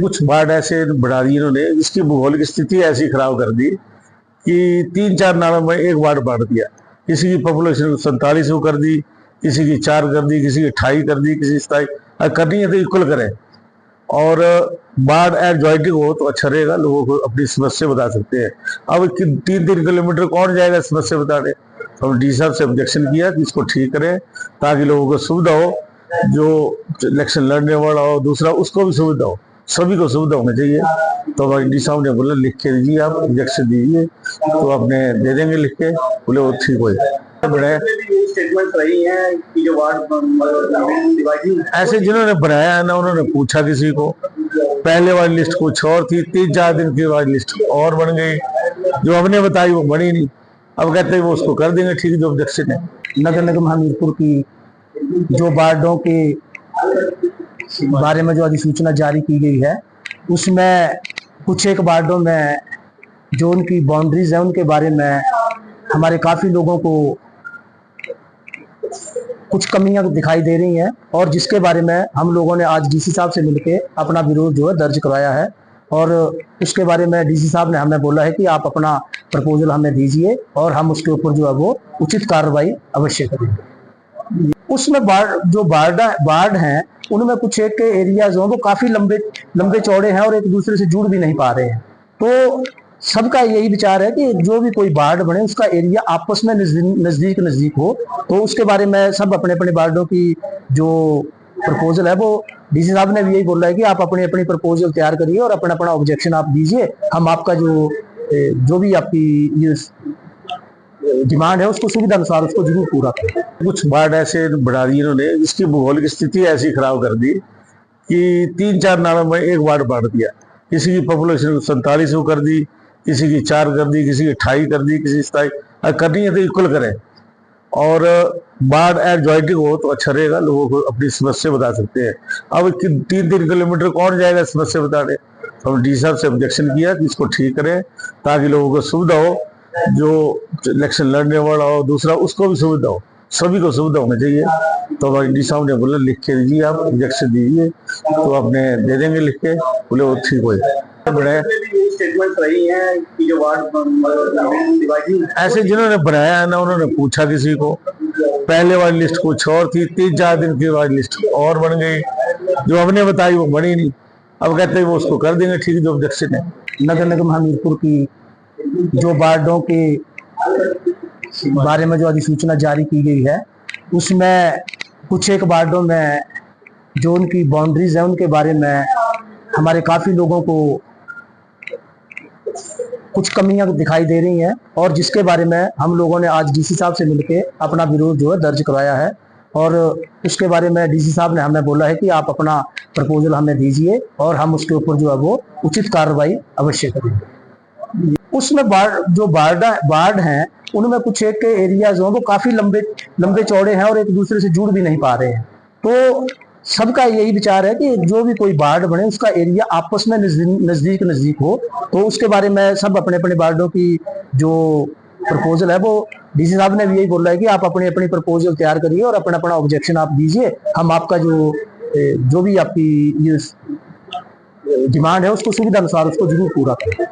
कुछ बाढ़ ऐसे बढ़ा दी इन्होंने, इसकी भूगोलिक स्थिति ऐसी खराब कर दी कि 3-4 नालों में एक बाढ़ बांट दिया। किसी की पॉपुलेशन 47 को कर दी, किसी की 4 कर दी, किसी की 28 कर दी, किसी 27। करनी है तो इक्वल करें। और बाढ़ एयर ज्वाइंटिंग हो तो अच्छा रहेगा, लोगों को अपनी समस्या बता सकते हैं। अब 3-3 किलोमीटर कौन जाएगा समस्या बताने। तो हम डी साहब से ऑब्जेक्शन किया कि इसको ठीक करें ताकि लोगों को सुविधा हो, जो इलेक्शन लड़ने वाला हो दूसरा उसको भी सुविधा हो, सभी को सुविधा होनी चाहिए। तो हमारे डी साहब ने बोला लिख के दीजिए, आप ऑब्जेक्शन दीजिए, तो आपने दे देंगे लिख के। बोले वो ठीक हो जाए। स्टेटमेंट रही है कि जो वार्ड ऐसे जिन्होंने बनाया है ना, उन्होंने पूछा किसी को, पहले वाली लिस्ट कुछ और थी, 3-4 दिन की वाली लिस्ट और बन गई, जो हमने बताई वो बनी नहीं। अब कहते हैं वो उसको कर देंगे ठीक, जो ऑब्जेक्शन है। नगर निगम हमीरपुर की जो वार्डों के बारे में जो अधिसूचना जारी की गई है, उसमें कुछ एक वार्डों में जो उनकी बाउंड्रीज है उनके बारे में हमारे काफी लोगों को कुछ कमियां दिखाई दे रही हैं, और जिसके बारे में हम लोगों ने आज डीसी साहब से मिलकर अपना विरोध जो है दर्ज करवाया है। और उसके बारे में डीसी साहब ने हमें बोला है कि आप अपना प्रपोजल हमें दीजिए और हम उसके ऊपर जो है वो उचित कार्रवाई अवश्य करेंगे। उसमें जो बाढ़ हैं उनमें कुछ एक एरिया जो है वो काफी लंबे चौड़े हैं और एक दूसरे से जुड़ भी नहीं पा रहे हैं। तो सबका यही विचार है कि जो भी कोई वार्ड बने उसका एरिया आपस में नजदीक हो, तो उसके बारे में सब अपने अपने वार्डों की जो प्रपोजल है वो डीसी साहब ने भी यही बोला है कि आप अपनी अपनी प्रपोजल तैयार करिए और अपना अपना ऑब्जेक्शन आप दीजिए। हम आपका जो भी आपकी ये डिमांड है उसको सुविधा अनुसार उसको जरूर पूरा करें। कुछ बाढ़ ऐसे बढ़ा दी इन्होंने, इसकी भूगोलिक स्थिति ऐसी खराब कर दी कि 3-4 नालों में एक बाढ़ बांट दिया। किसी की पॉपुलेशन 47 को कर दी, किसी की 4 कर दी, किसी की 28 कर दी, किसी 27। करनी है तो इक्वल करें। और बाढ़ एयर ज्वाइंटिंग हो तो अच्छा रहेगा, लोगों को अपनी समस्या बता सकते हैं। अब 3-3 किलोमीटर कौन जाएगा समस्या बताने। तो हम डी साहब से ऑब्जेक्शन किया कि इसको ठीक करें ताकि लोगों को सुविधा हो, जो इलेक्शन लड़ने वाला हो दूसरा उसको भी सुविधा हो, सभी को सुविधा होनी चाहिए। तो हमारे डी साहब ने बोला लिख के दीजिए, आप ऑब्जेक्शन दीजिए, तो आपने दे देंगे लिख के। बोले वो ठीक हो जाए। स्टेटमेंट रही है कि जो वार्ड ऐसे जिन्होंने बनाया है ना, उन्होंने पूछा किसी को, पहले वाली लिस्ट कुछ और थी, 3-4 दिन की वाली लिस्ट और बन गई, जो हमने बताई वो बनी नहीं। अब कहते हैं वो उसको कर देंगे ठीक, जो ऑब्जेक्शन है। नगर निगम हमीरपुर की जो वार्डों के बारे में जो अधिसूचना जारी की गई है, उसमें कुछ एक वार्डों में जो उनकी बाउंड्रीज है उनके बारे में हमारे काफी लोगों को कुछ कमियां दिखाई दे रही हैं, और जिसके बारे में हम लोगों ने आज डीसी साहब से मिलकर अपना विरोध जो है दर्ज करवाया है। और उसके बारे में डीसी साहब ने हमें बोला है कि आप अपना प्रपोजल हमें दीजिए और हम उसके ऊपर जो है वो उचित कार्रवाई अवश्य करेंगे। उसमें जो बाढ़ हैं उनमें कुछ एक एरिया जो है वो काफी लंबे चौड़े हैं और एक दूसरे से जुड़ भी नहीं पा रहे हैं। तो सबका यही विचार है कि जो भी कोई वार्ड बने उसका एरिया आपस में नजदीक हो, तो उसके बारे में सब अपने अपने वार्डों की जो प्रपोजल है वो डीसी साहब ने भी यही बोला है कि आप अपनी अपनी प्रपोजल तैयार करिए और अपना अपना ऑब्जेक्शन आप दीजिए। हम आपका जो भी आपकी ये डिमांड है उसको सुविधा अनुसार उसको जरूर पूरा करें।